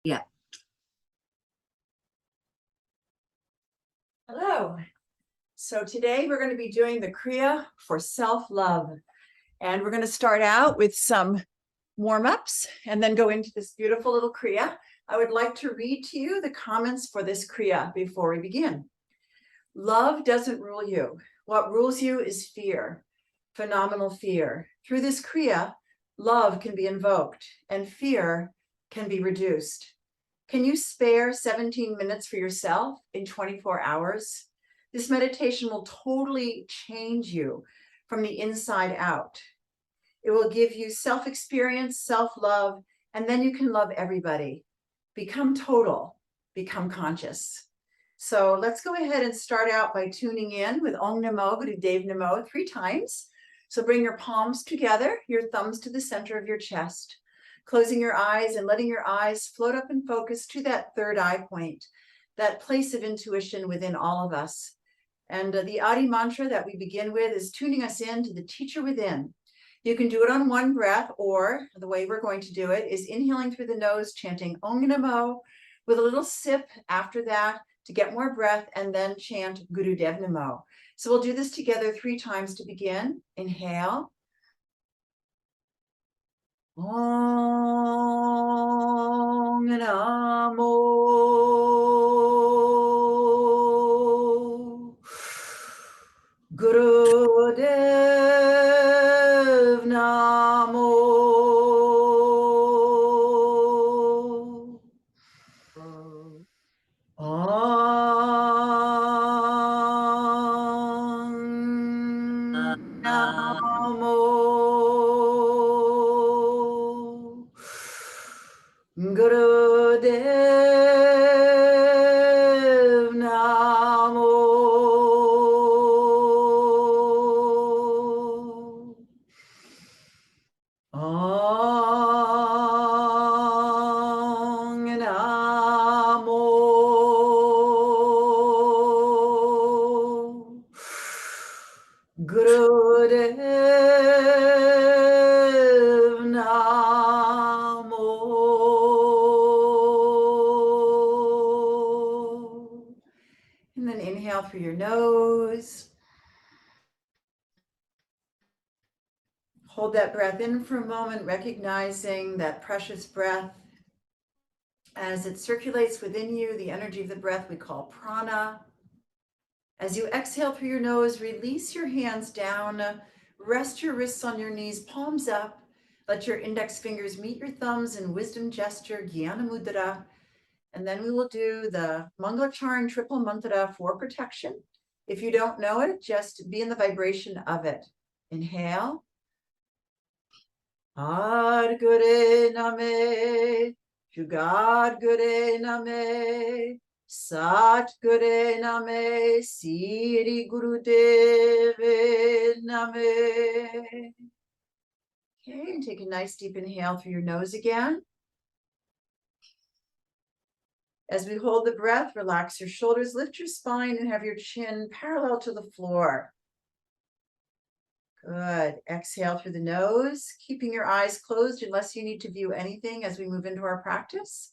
Yeah. Hello. So today we're going to be doing the Kriya for self-love. And we're going to start out with some warm-ups and then go into this beautiful little Kriya. I would like to read to you the comments for this Kriya before we begin. Love doesn't rule you. What rules you is fear, phenomenal fear. Through this Kriya, love can be invoked and fear can be reduced. Can you spare 17 minutes for yourself in 24 hours? This meditation will totally change you from the inside out. It will give you self-experience, self-love, and then you can love everybody. Become total, become conscious. So let's go ahead and start out by tuning in with Om Namo Gurudev Namo 3 times. So bring your palms together, your thumbs to the center of your chest, closing your eyes and letting your eyes float up and focus to that third eye point, that place of intuition within all of us. And the Adi mantra that we begin with is tuning us in to the teacher within. You can do it on one breath, or the way we're going to do it is inhaling through the nose, chanting Om Namo with a little sip after that to get more breath, and then chant Gurudev Namo. So we'll do this together 3 times to begin. Inhale. Om Namo Gurudev Namo. Om Namo Gurudev Namo. Om Namo Gurudev Namo. And then inhale through your nose. Hold that breath in for a moment, recognizing that precious breath as it circulates within you, the energy of the breath we call prana. As you exhale through your nose, release your hands down, rest your wrists on your knees, palms up. Let your index fingers meet your thumbs in wisdom gesture, Jnana Mudra. And then we will do the Mangalacharn triple mantra for protection. If you don't know it, just be in the vibration of it. Inhale. Ad Gure Name, Jugad Gure Name, Sat Gure Name, Siri Gurudev Name. Okay, and take a nice deep inhale through your nose again. As we hold the breath, relax your shoulders, lift your spine, and have your chin parallel to the floor. Good. Exhale through the nose, keeping your eyes closed unless you need to view anything as we move into our practice.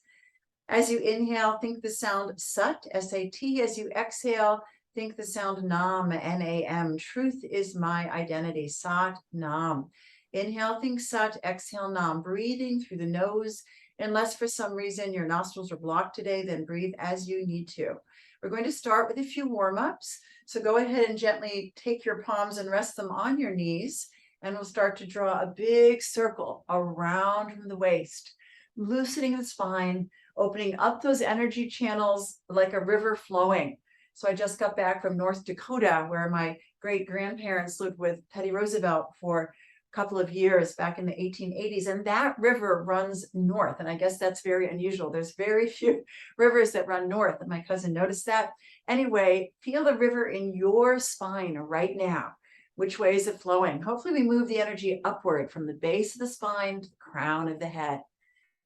As you inhale, think the sound Sat, S-A-T. As you exhale, think the sound Nam, N-A-M. Truth is my identity, Sat Nam. Inhale, think Sat, exhale Nam. Breathing through the nose. Unless for some reason your nostrils are blocked today, then breathe as you need to. We're going to start with a few warm-ups. So go ahead and gently take your palms and rest them on your knees, and we'll start to draw a big circle around from the waist, loosening the spine, opening up those energy channels like a river flowing. So I just got back from North Dakota, where my great-grandparents lived with Teddy Roosevelt for couple of years back in the 1880s, and that river runs north, and I guess that's very unusual. There's very few rivers that run north, and my cousin noticed that. Anyway, feel the river in your spine right now. Which way is it flowing? Hopefully we move the energy upward from the base of the spine to the crown of the head,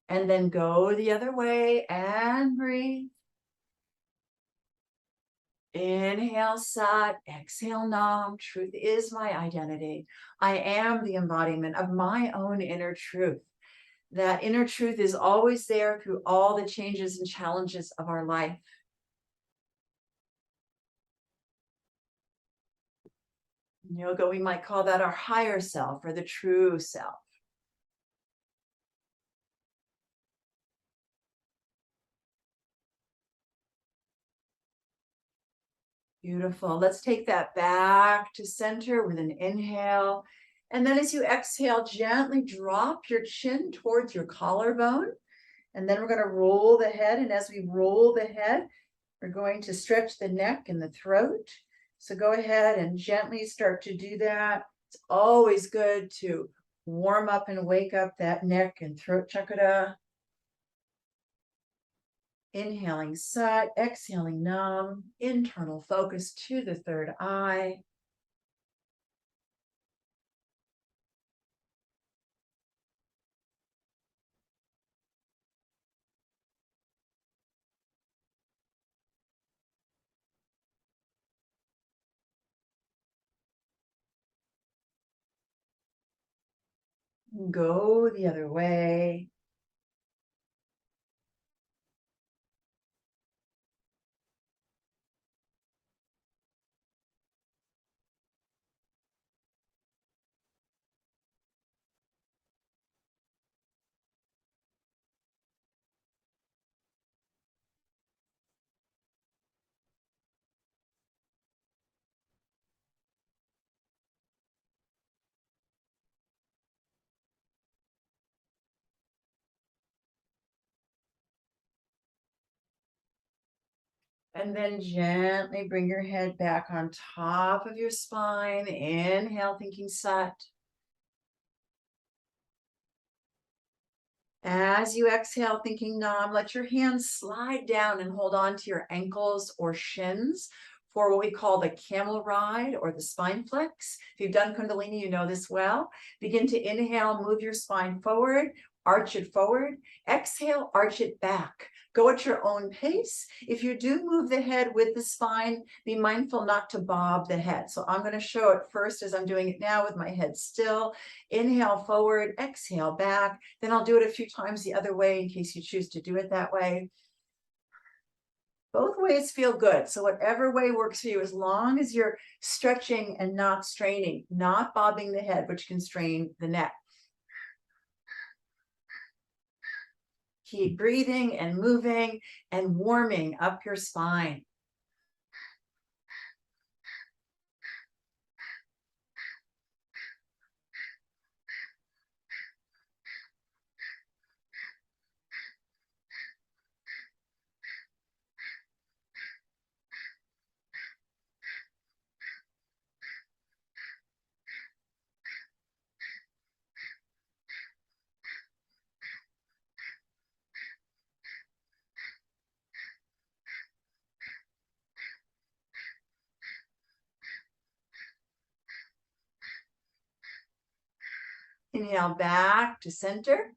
and then go the other way and breathe. Inhale Sat, exhale Nam. Truth is my identity. I am the embodiment of my own inner truth. That inner truth is always there through all the changes and challenges of our life. In yoga, we might call that our higher self or the true self. Beautiful. Let's take that back to center with an inhale. And then as you exhale, gently drop your chin towards your collarbone. And then we're going to roll the head. And as we roll the head, we're going to stretch the neck and the throat. So go ahead and gently start to do that. It's always good to warm up and wake up that neck and throat chakra. Inhaling Sat, exhaling Nam, internal focus to the third eye. Go the other way. And then gently bring your head back on top of your spine. Inhale, thinking Sat. As you exhale, thinking Nam, let your hands slide down and hold on to your ankles or shins for what we call the camel ride or the spine flex. If you've done Kundalini, you know this well. Begin to inhale, move your spine forward, arch it forward. Exhale, arch it back. Go at your own pace. If you do move the head with the spine, be mindful not to bob the head. So I'm going to show it first as I'm doing it now with my head still. Inhale forward, exhale back. Then I'll do it a few times the other way in case you choose to do it that way. Both ways feel good. So whatever way works for you, as long as you're stretching and not straining, not bobbing the head, which can strain the neck. Keep breathing and moving and warming up your spine. Inhale back to center.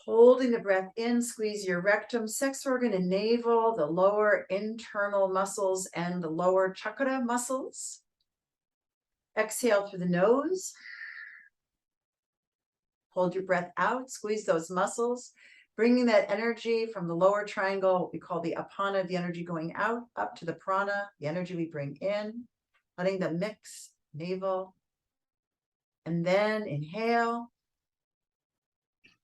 Holding the breath in, squeeze your rectum, sex organ and navel, the lower internal muscles and the lower chakra muscles. Exhale through the nose. Hold your breath out, squeeze those muscles, bringing that energy from the lower triangle, what we call the apana, the energy going out, up to the prana, the energy we bring in, letting them mix, navel. And then inhale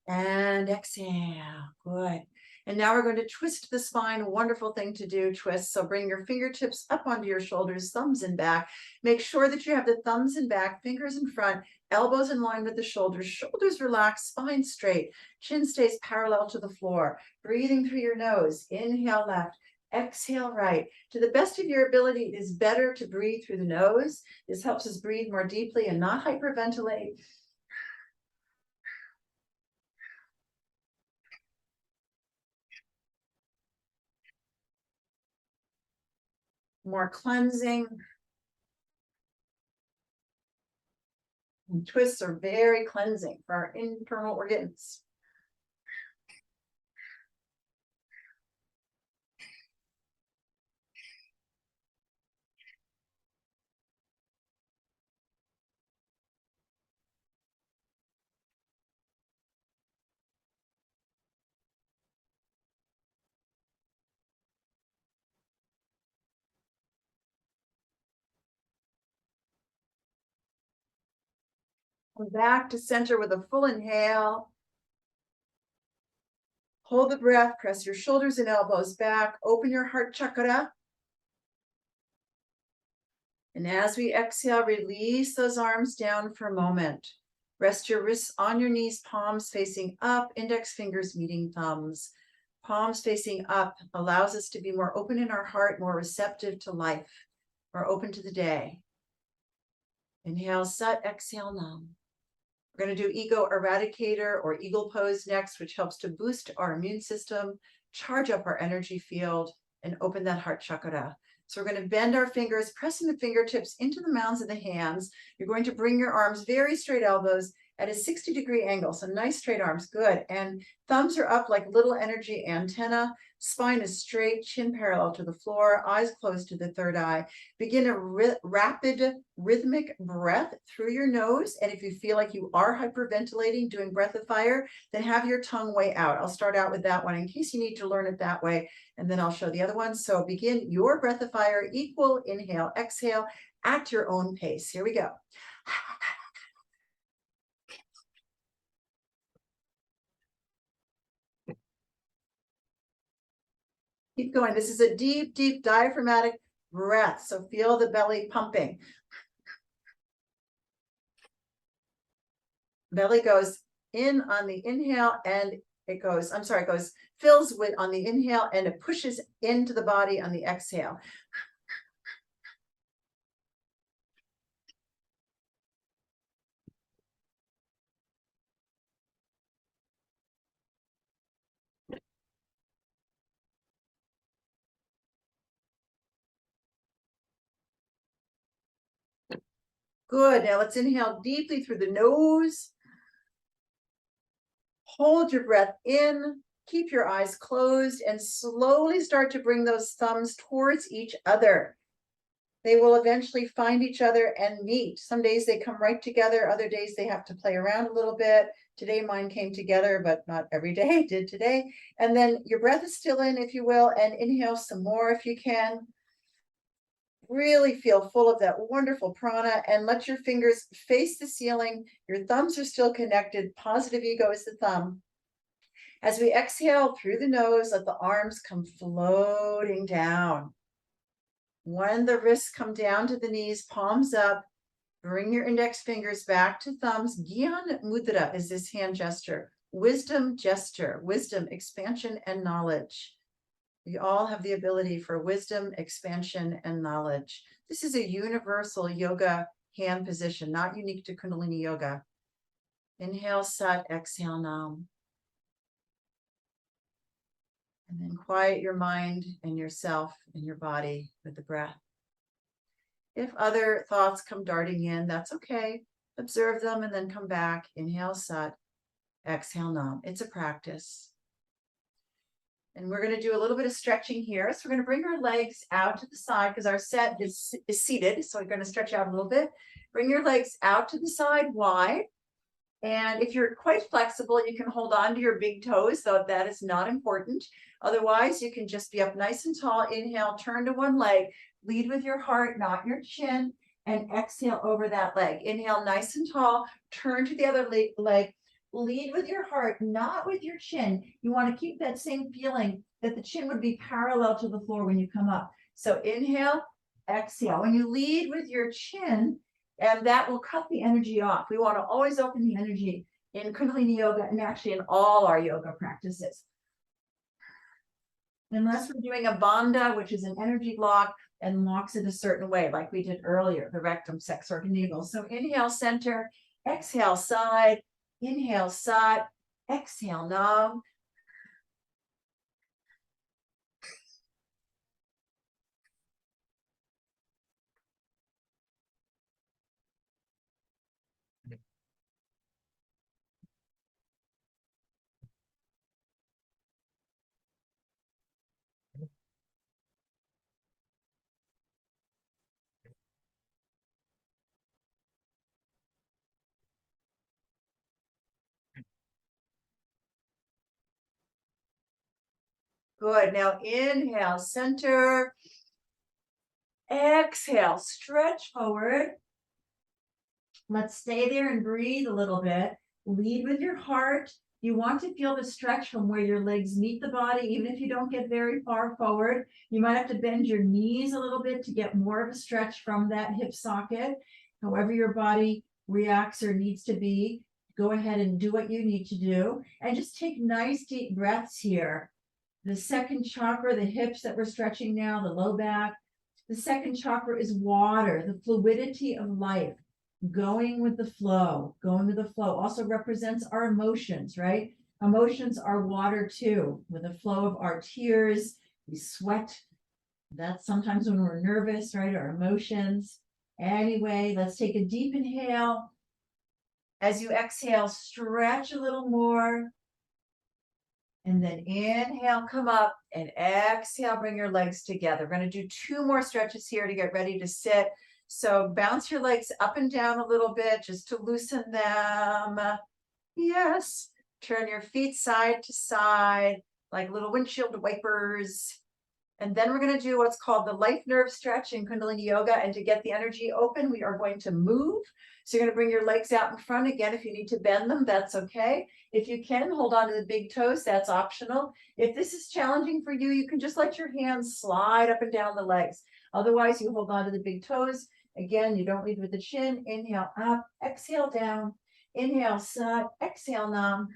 and exhale. Good. And now we're going to twist the spine. Wonderful thing to do, twist. So bring your fingertips up onto your shoulders, thumbs in back. Make sure that you have the thumbs in back, fingers in front, elbows in line with the shoulders relaxed, spine straight, chin stays parallel to the floor. Breathing through your nose. Inhale left, exhale right. To the best of your ability, it is better to breathe through the nose. This helps us breathe more deeply and not hyperventilate. More cleansing. And twists are very cleansing for our internal organs. Come back to center with a full inhale. Hold the breath, press your shoulders and elbows back, open your heart chakra. And as we exhale, release those arms down for a moment. Rest your wrists on your knees, palms facing up, index fingers meeting thumbs. Palms facing up allows us to be more open in our heart, more receptive to life, more open to the day. Inhale, Sat, exhale, Nam. We're going to do ego eradicator or eagle pose next, which helps to boost our immune system, charge up our energy field, and open that heart chakra. So we're going to bend our fingers, pressing the fingertips into the mounds of the hands. You're going to bring your arms very straight elbows at a 60-degree angle. So nice straight arms, good. And thumbs are up like little energy antenna. Spine is straight, chin parallel to the floor, eyes closed to the third eye. Begin a rapid rhythmic breath through your nose. And if you feel like you are hyperventilating, doing breath of fire, then have your tongue way out. I'll start out with that one in case you need to learn it that way. And then I'll show the other one. So begin your breath of fire, equal inhale, exhale at your own pace. Here we go. Keep going. This is a deep, deep diaphragmatic breath. So feel the belly pumping. Belly goes in on the inhale and it goes, it goes, fills with on the inhale and it pushes into the body on the exhale. Good. Now let's inhale deeply through the nose. Hold your breath in, keep your eyes closed, and slowly start to bring those thumbs towards each other. They will eventually find each other and meet. Some days they come right together. Other days they have to play around a little bit. Today mine came together, but not every day, did today. And then your breath is still in, if you will, and inhale some more if you can. Really feel full of that wonderful prana and let your fingers face the ceiling. Your thumbs are still connected. Positive ego is the thumb. As we exhale through the nose, let the arms come floating down. When the wrists come down to the knees, palms up, bring your index fingers back to thumbs. Gyan Mudra is this hand gesture. Wisdom gesture, wisdom, expansion, and knowledge. We all have the ability for wisdom, expansion, and knowledge. This is a universal yoga hand position, not unique to Kundalini yoga. Inhale, Sat, exhale, Nam. And then quiet your mind and yourself and your body with the breath. If other thoughts come darting in, that's okay. Observe them and then come back. Inhale, Sat, exhale, Nam. It's a practice. And we're going to do a little bit of stretching here. So we're going to bring our legs out to the side because our set is seated. So we're going to stretch out a little bit. Bring your legs out to the side wide. And if you're quite flexible, you can hold on to your big toes, though that is not important. Otherwise, you can just be up nice and tall. Inhale, turn to one leg. Lead with your heart, not your chin. And exhale over that leg. Inhale, nice and tall. Turn to the other leg. Lead with your heart, not with your chin. You want to keep that same feeling that the chin would be parallel to the floor when you come up. So inhale, exhale. When you lead with your chin, and that will cut the energy off. We want to always open the energy in Kundalini yoga and actually in all our yoga practices. Unless we're doing a bandha, which is an energy block and locks it a certain way, like we did earlier, the rectum, sex organ, navel. So inhale, center, exhale, side. Inhale, Sat, exhale, Nam. Good. Now inhale, center. Exhale, stretch forward. Let's stay there and breathe a little bit. Lead with your heart. You want to feel the stretch from where your legs meet the body, even if you don't get very far forward. You might have to bend your knees a little bit to get more of a stretch from that hip socket. However your body reacts or needs to be, go ahead and do what you need to do. And just take nice deep breaths here. The second chakra, the hips that we're stretching now, the low back. The second chakra is water, the fluidity of life. Going with the flow, also represents our emotions, right? Emotions are water too. With the flow of our tears, we sweat. That's sometimes when we're nervous, right? Our emotions. Anyway, let's take a deep inhale. As you exhale, stretch a little more. And then inhale, come up, and exhale, bring your legs together. We're going to do 2 more stretches here to get ready to sit. So bounce your legs up and down a little bit just to loosen them. Yes. Turn your feet side to side like little windshield wipers. And then we're going to do what's called the life nerve stretch in Kundalini Yoga. And to get the energy open, we are going to move. So you're going to bring your legs out in front. Again, if you need to bend them, that's okay. If you can, hold on to the big toes. That's optional. If this is challenging for you, you can just let your hands slide up and down the legs. Otherwise, you hold on to the big toes. Again, you don't lead with the chin. Inhale up, exhale down. Inhale side, exhale nam.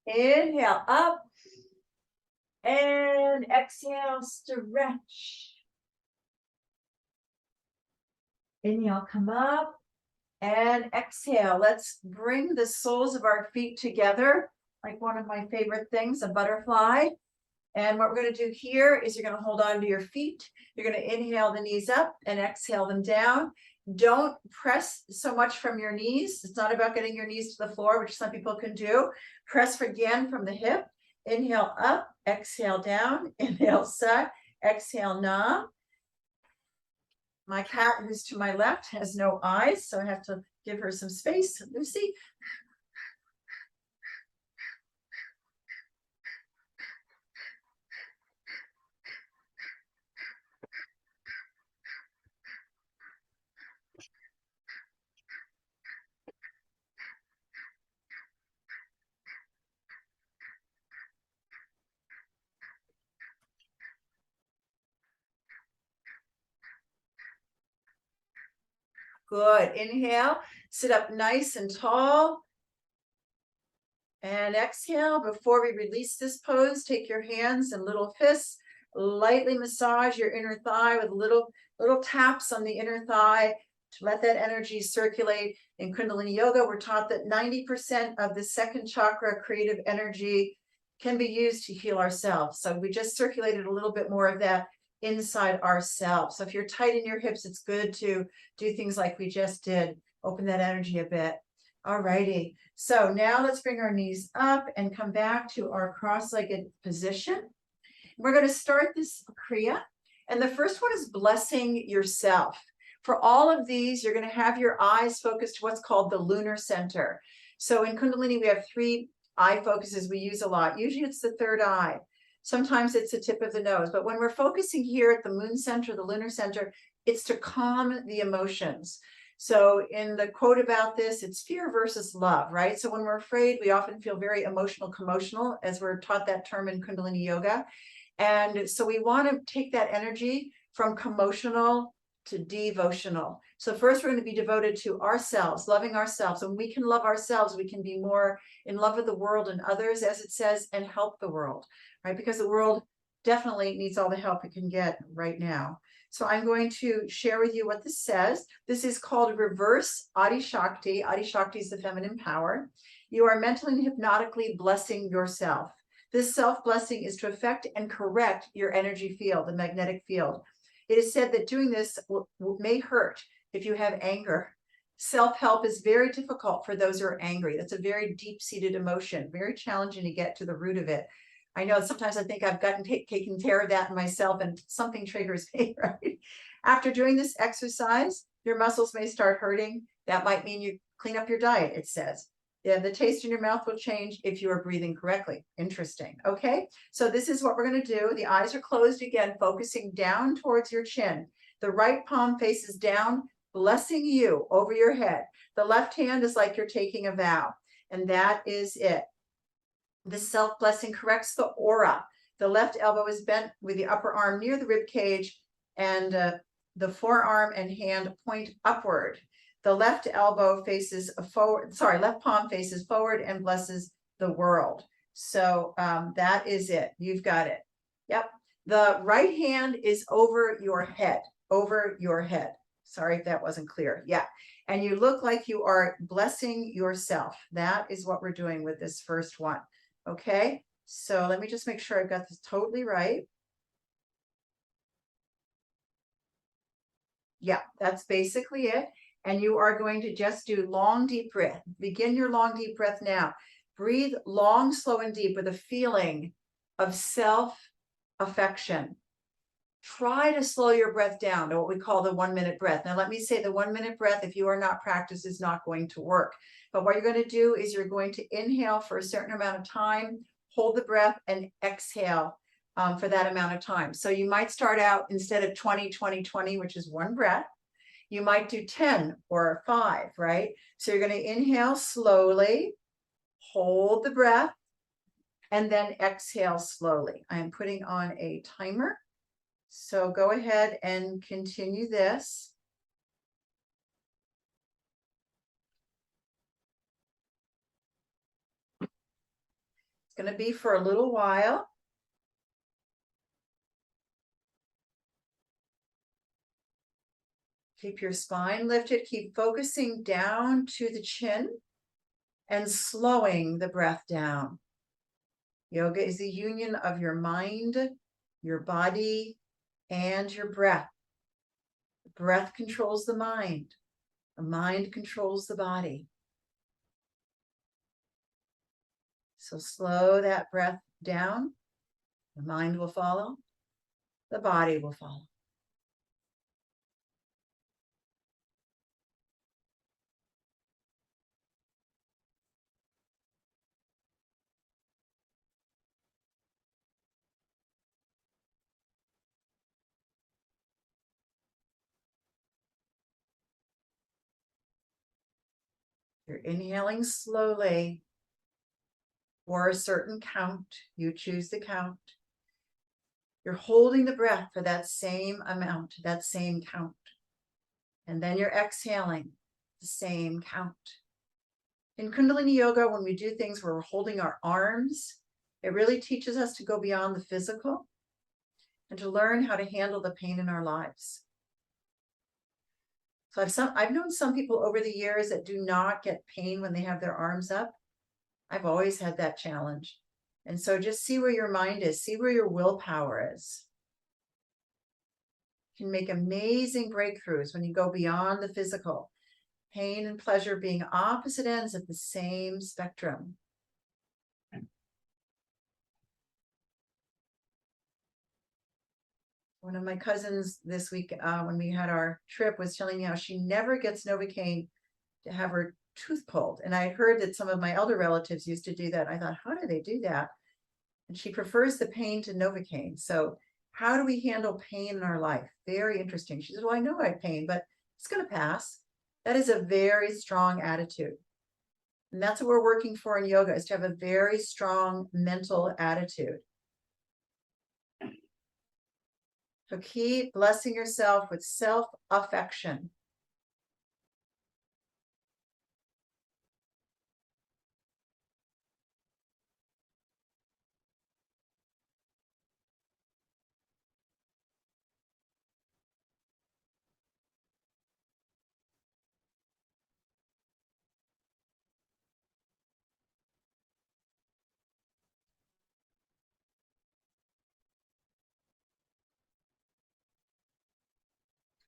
Inhale up and exhale, stretch. Inhale, come up and exhale. Let's bring the soles of our feet together, like one of my favorite things, a butterfly. And what we're going to do here is you're going to hold on to your feet. You're going to inhale the knees up and exhale them down. Don't press so much from your knees. It's not about getting your knees to the floor, which some people can do. Press again from the hip. Inhale up, exhale down, inhale sa, exhale na. My cat, who's to my left, has no eyes, so I have to give her some space. Lucy. Good. Inhale, sit up nice and tall. And exhale. Before we release this pose, take your hands and little fists, lightly massage your inner thigh with little taps on the inner thigh to let that energy circulate. In Kundalini Yoga, we're taught that 90% of the second chakra, creative energy, can be used to heal ourselves. So we just circulated a little bit more of that inside ourselves. So if you're tight in your hips, it's good to do things like we just did. Open that energy a bit. All righty. So now let's bring our knees up and come back to our cross-legged position. We're going to start this Kriya. And the first one is blessing yourself. For all of these, you're going to have your eyes focused to what's called the lunar center. So in Kundalini, we have 3 eye focuses we use a lot. Usually it's the third eye. Sometimes it's the tip of the nose. But when we're focusing here at the moon center, the lunar center, it's to calm the emotions. So in the quote about this, it's fear versus love, right? So when we're afraid, we often feel very emotional, commotional, as we're taught that term in Kundalini Yoga. And so we want to take that energy from commotional to devotional. So first we're going to be devoted to ourselves, loving ourselves. When we can love ourselves, we can be more in love with the world and others, as it says, and help the world, right? Because the world definitely needs all the help it can get right now. So I'm going to share with you what this says. This is called reverse Adi Shakti. Adi Shakti is the feminine power. You are mentally and hypnotically blessing yourself. This self-blessing is to affect and correct your energy field, the magnetic field. It is said that doing this may hurt if you have anger. Self-help is very difficult for those who are angry. That's a very deep-seated emotion, very challenging to get to the root of it. I know sometimes I think I've taken care of that in myself and something triggers me, right? After doing this exercise, your muscles may start hurting. That might mean you clean up your diet, it says. Yeah, the taste in your mouth will change if you are breathing correctly. Interesting. Okay, so this is what we're going to do. The eyes are closed again, focusing down towards your chin. The right palm faces down, blessing you over your head. The left hand is like you're taking a vow, and that is it. This self-blessing corrects the aura. The left elbow is bent with the upper arm near the rib cage, and the forearm and hand point upward. The left elbow faces forward, left palm faces forward and blesses the world. So that is it. You've got it. Yep. The right hand is over your head, Sorry if that wasn't clear. Yeah. And you look like you are blessing yourself. That is what we're doing with this first one. Okay. So let me just make sure I've got this totally right. Yeah, that's basically it. And you are going to just do long, deep breath. Begin your long, deep breath now. Breathe long, slow, and deep with a feeling of self-affection. Try to slow your breath down to what we call the 1-minute breath. Now, let me say the 1-minute breath, if you are not practiced, is not going to work. But what you're going to do is you're going to inhale for a certain amount of time, hold the breath, and exhale for that amount of time. So you might start out instead of 20, 20, 20, which is one breath. You might do 10 or 5, right? So you're going to inhale slowly, hold the breath, and then exhale slowly. I'm putting on a timer. So go ahead and continue this. It's going to be for a little while. Keep your spine lifted. Keep focusing down to the chin and slowing the breath down. Yoga is the union of your mind, your body, and your breath. The breath controls the mind controls the body. So slow that breath down. The mind will follow. The body will follow. You're inhaling slowly for a certain count. You choose the count. You're holding the breath for that same amount, that same count. And then you're exhaling the same count. In Kundalini Yoga, when we do things where we're holding our arms, it really teaches us to go beyond the physical and to learn how to handle the pain in our lives. So I've known some people over the years that do not get pain when they have their arms up. I've always had that challenge. And so just see where your mind is, see where your willpower is. You can make amazing breakthroughs when you go beyond the physical. Pain and pleasure being opposite ends of the same spectrum. One of my cousins this week, when we had our trip, was telling me how she never gets Novocaine to have her tooth pulled. And I heard that some of my elder relatives used to do that. I thought, how do they do that? And she prefers the pain to Novocaine. So how do we handle pain in our life? Very interesting. She said, well, I know I have pain, but it's going to pass. That is a very strong attitude. And that's what we're working for in yoga, is to have a very strong mental attitude. So keep blessing yourself with self-affection.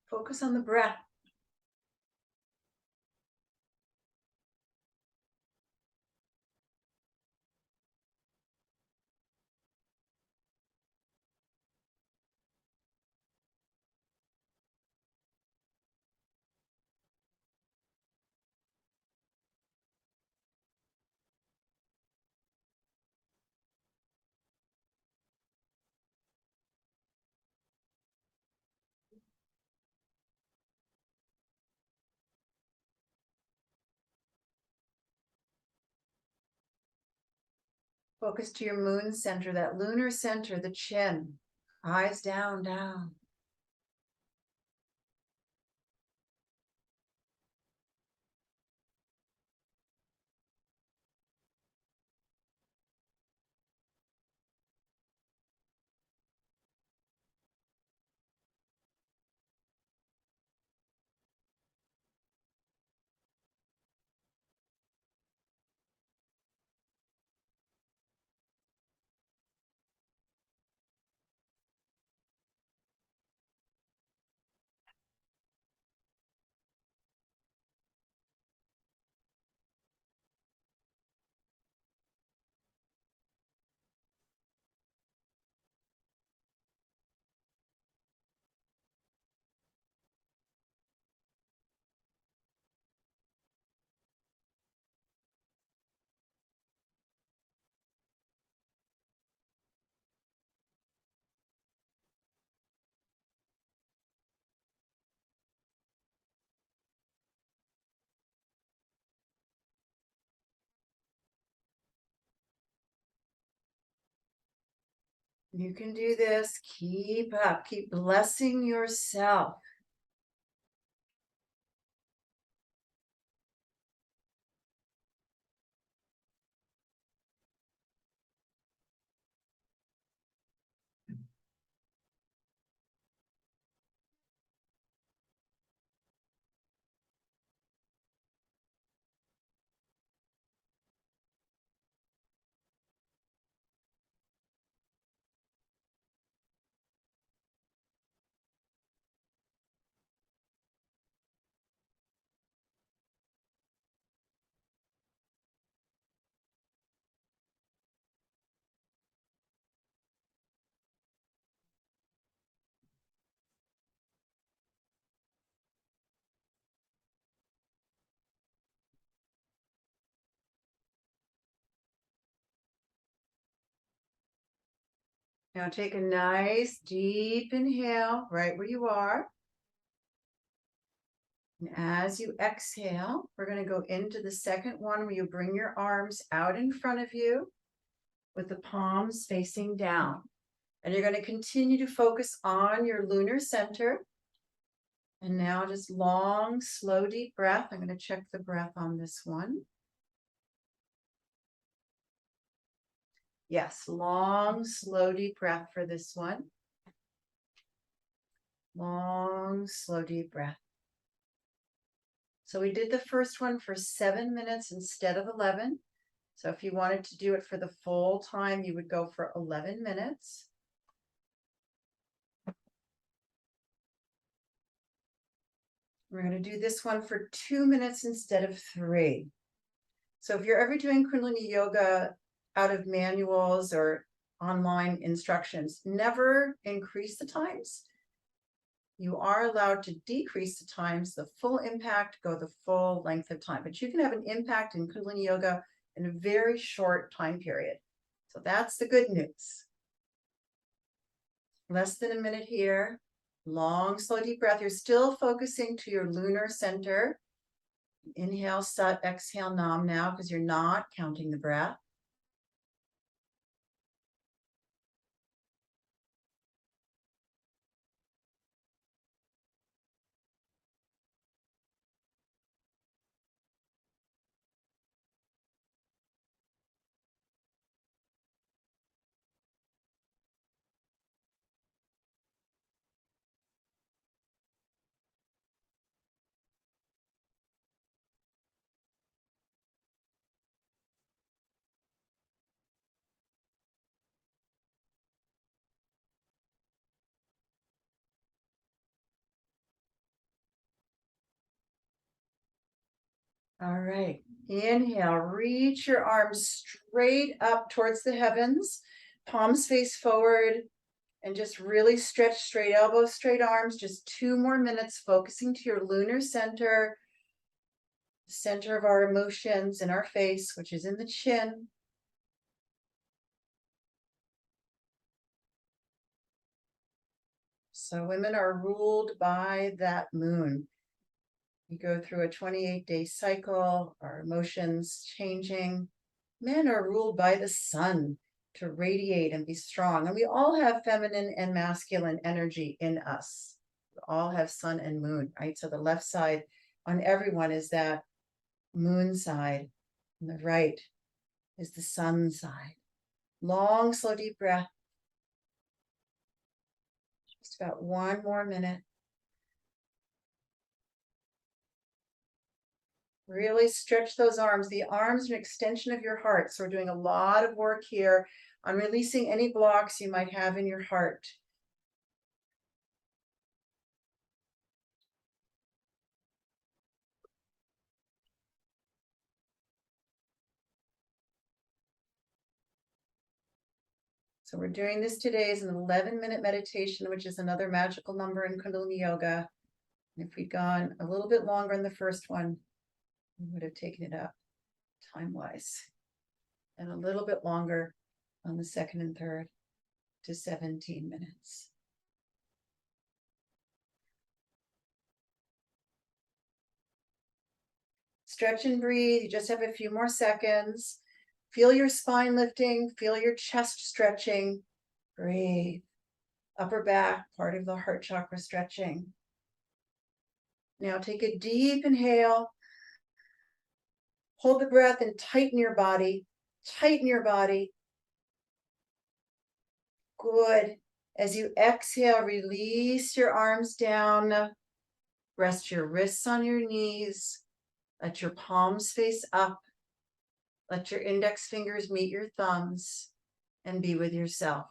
Focus on the breath. Focus to your moon center, that lunar center, the chin. Eyes down, down. You can do this. Keep up. Keep blessing yourself. Now take a nice deep inhale right where you are. And as you exhale, we're going to go into the second one where you bring your arms out in front of you with the palms facing down. And you're going to continue to focus on your lunar center. And now just long, slow, deep breath. I'm going to check the breath on this one. Yes, long, slow, deep breath for this one. Long, slow, deep breath. So we did the first one for 7 minutes instead of 11. So if you wanted to do it for the full time, you would go for 11 minutes. We're going to do this one for 2 minutes instead of 3. So if you're ever doing Kundalini yoga out of manuals or online instructions, never increase the times. You are allowed to decrease the times, the full impact, go the full length of time. But you can have an impact in Kundalini yoga in a very short time period. So that's the good news. Less than a minute here. Long, slow, deep breath. You're still focusing to your lunar center. Inhale, sat, exhale, nam now, because you're not counting the breath. All right. Inhale, reach your arms straight up towards the heavens, palms face forward, and just really stretch straight elbows, straight arms. Just 2 more minutes, focusing to your lunar center, the center of our emotions in our face, which is in the chin. So women are ruled by that moon. We go through a 28-day cycle, our emotions changing. Men are ruled by the sun to radiate and be strong. And we all have feminine and masculine energy in us. We all have sun and moon, right? So the left side on everyone is that moon side, and the right is the sun side. Long, slow, deep breath. Just about 1 more minute. Really stretch those arms. The arms are an extension of your heart. So we're doing a lot of work here on releasing any blocks you might have in your heart. So we're doing this today as an 11-minute meditation, which is another magical number in Kundalini Yoga. And if we'd gone a little bit longer in the first one, we would have taken it up time-wise. And a little bit longer on the second and third to 17 minutes. Stretch and breathe. You just have a few more seconds. Feel your spine lifting. Feel your chest stretching. Breathe. Upper back, part of the heart chakra stretching. Now take a deep inhale. Hold the breath and tighten your body. Tighten your body. Good. As you exhale, release your arms down. Rest your wrists on your knees. Let your palms face up. Let your index fingers meet your thumbs and be with yourself.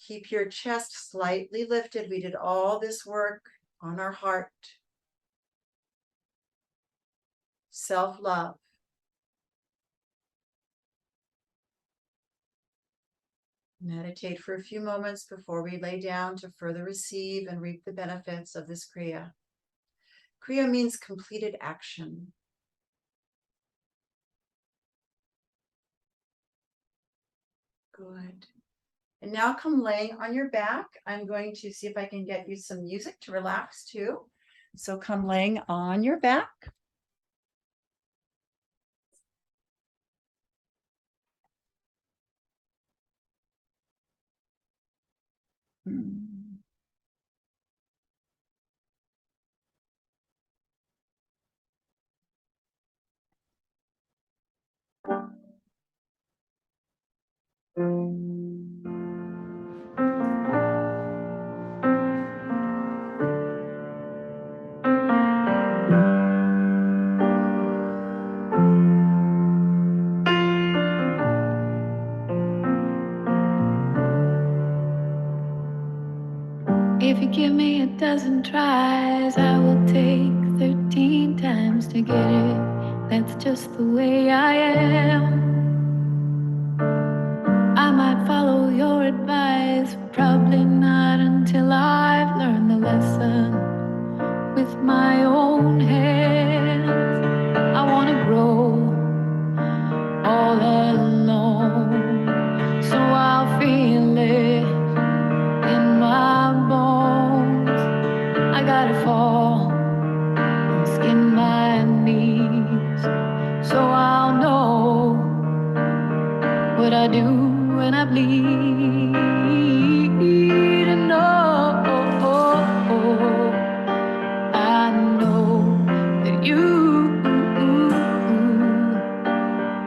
Keep your chest slightly lifted. We did all this work on our heart. Self-love. Meditate for a few moments before we lay down to further receive and reap the benefits of this Kriya. Kriya means completed action. Good. And now come laying on your back. I'm going to see if I can get you some music to relax too. So come laying on your back. If you give me a dozen tries, I will take 13 times to get it. That's just the way I am. I might follow your advice, probably not until I've learned the lesson with my own hands. I wanna grow all alone, so I'll feel it in my bones. I gotta fall and skin my knees, so I'll know what I do when I bleed. And I know that you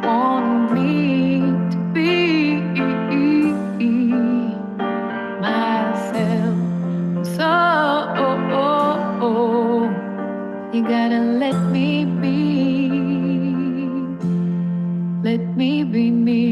want me to be myself. So you gotta let me be me.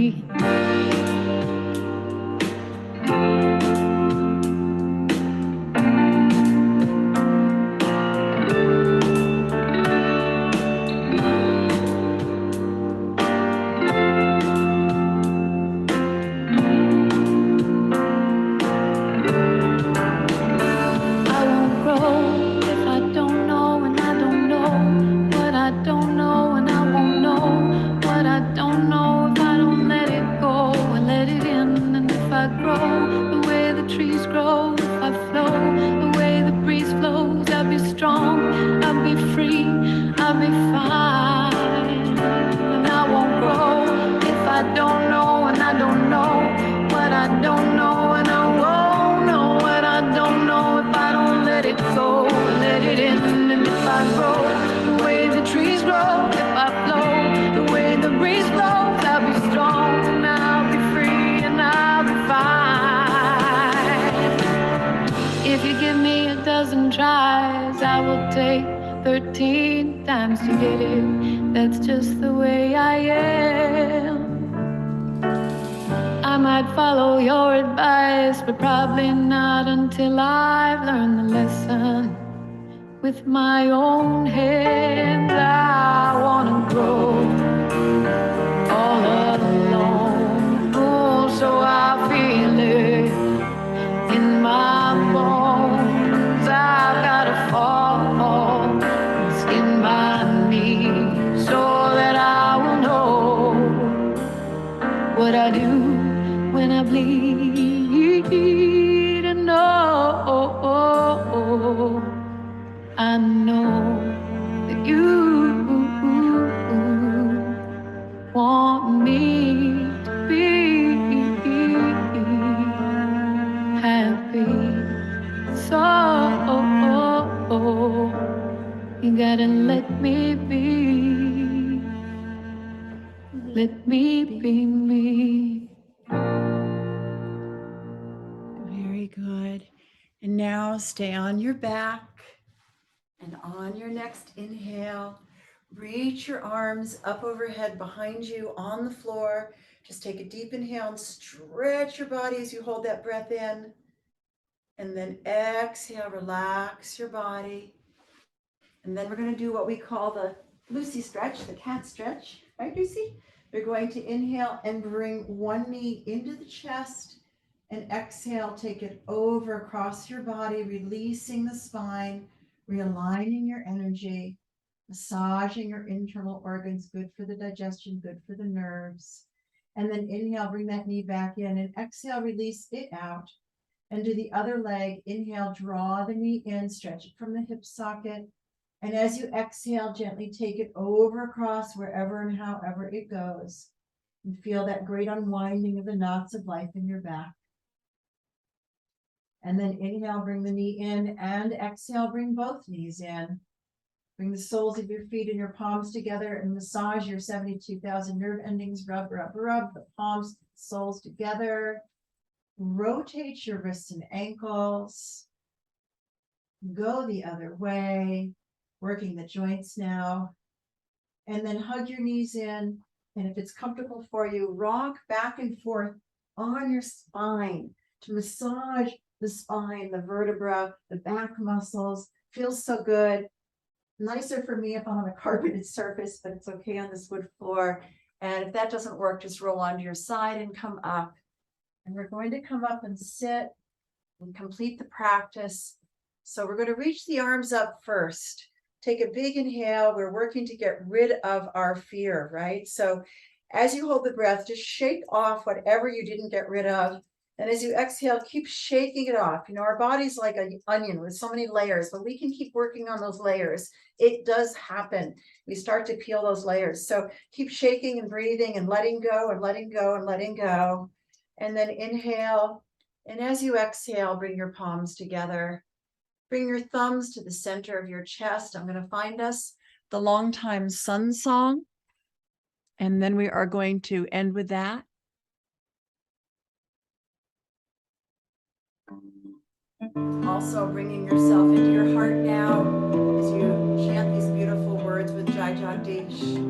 I'll be fine. And I won't grow if I don't know, and I don't know what I don't know, and I won't know what I don't know if I don't let it go, let it in. And if I grow the way the trees grow, if I flow the way the breeze blows, I'll be strong and I'll be free and I'll be fine. If you give me a dozen tries, I will take 13 times to get it. That's just the way I am. I might follow your advice, but probably not until I've learned the lesson with my own hands. I wanna grow all alone, oh, so I feel it in my bones. I've gotta fall, skin my knees, so that I will know what I do when I bleed. And oh, I know that you want me to be happy. So you gotta let me be. Let me be me. Very good. And now stay on your back, and on your next inhale, reach your arms up overhead behind you on the floor. Just take a deep inhale and stretch your body as you hold that breath in. And then exhale, relax your body. And then we're going to do what we call the Lucy stretch, the cat stretch. Right, Lucy? We're going to inhale and bring one knee into the chest, and exhale, take it over across your body, releasing the spine, realigning your energy, massaging your internal organs, good for the digestion, good for the nerves. And then inhale, bring that knee back in, and exhale, release it out. And do the other leg. Inhale, draw the knee in, stretch it from the hip socket. And as you exhale, gently take it over across wherever and however it goes. And feel that great unwinding of the knots of life in your back. And then inhale, bring the knee in, and exhale, bring both knees in. Bring the soles of your feet and your palms together and massage your 72,000 nerve endings. Rub, rub, rub the palms, soles together. Rotate your wrists and ankles. Go the other way, working the joints now. And then hug your knees in. And if it's comfortable for you, rock back and forth on your spine to massage the spine, the vertebra, the back muscles. Feels so good. Nicer for me if I'm on a carpeted surface, but it's okay on this wood floor. And if that doesn't work, just roll onto your side and come up. And we're going to come up and sit and complete the practice. So we're going to reach the arms up first. Take a big inhale. We're working to get rid of our fear, right? So as you hold the breath, just shake off whatever you didn't get rid of. And as you exhale, keep shaking it off. You know, our body's like an onion with so many layers, but we can keep working on those layers. It does happen. We start to peel those layers. So keep shaking and breathing and letting go and letting go and letting go. And then inhale. And as you exhale, bring your palms together. Bring your thumbs to the center of your chest. I'm going to find us the Longtime Sun song. And then we are going to end with that. Also bringing yourself into your heart now as you chant these beautiful words with Jai Jagdish.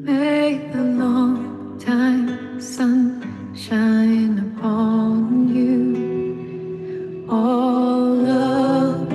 May the long time sun shine upon you. All love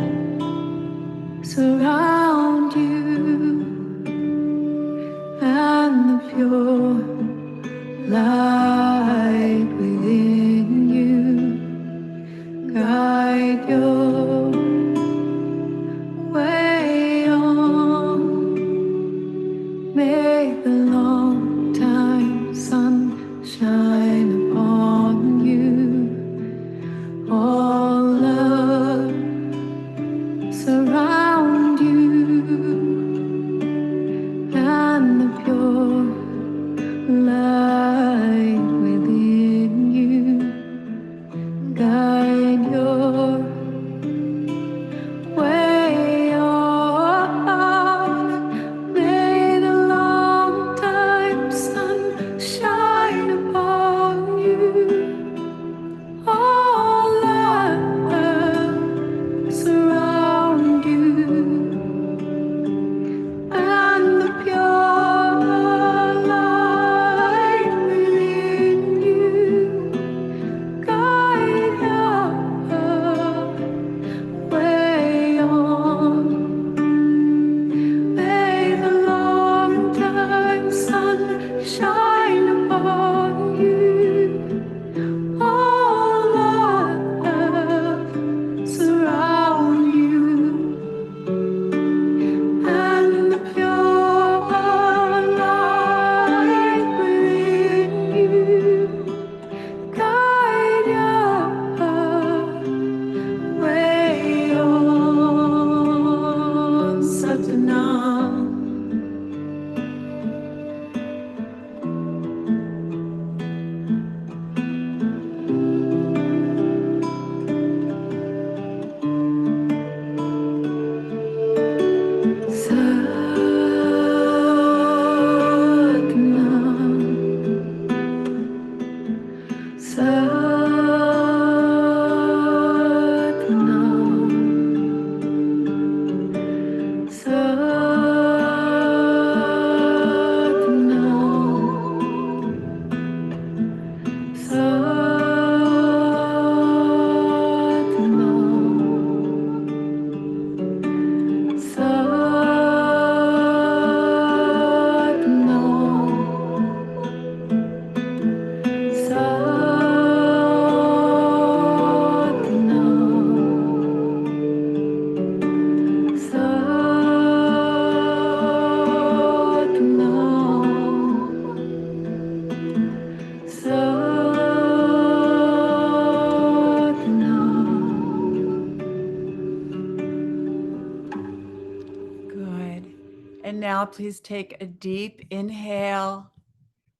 And now please take a deep inhale.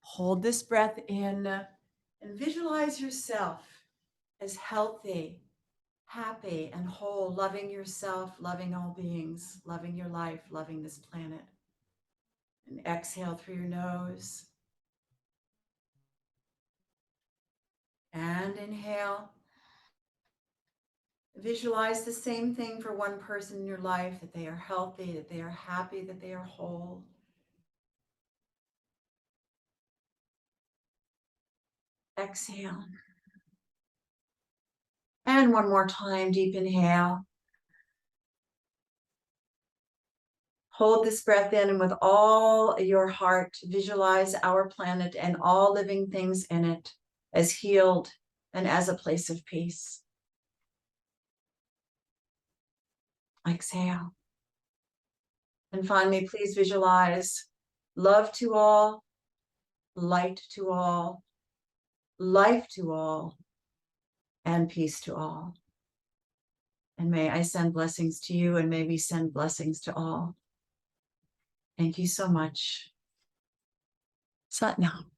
Hold this breath in and visualize yourself as healthy, happy, and whole, loving yourself, loving all beings, loving your life, loving this planet. And exhale through your nose. And inhale. Visualize the same thing for one person in your life, that they are healthy, that they are happy, that they are whole. Exhale. And one more time, deep inhale. Hold this breath in, and with all your heart, visualize our planet and all living things in it as healed and as a place of peace. Exhale. And finally, please visualize love to all, light to all, life to all, and peace to all. And may I send blessings to you, and may we send blessings to all. Thank you so much. Sat Nam.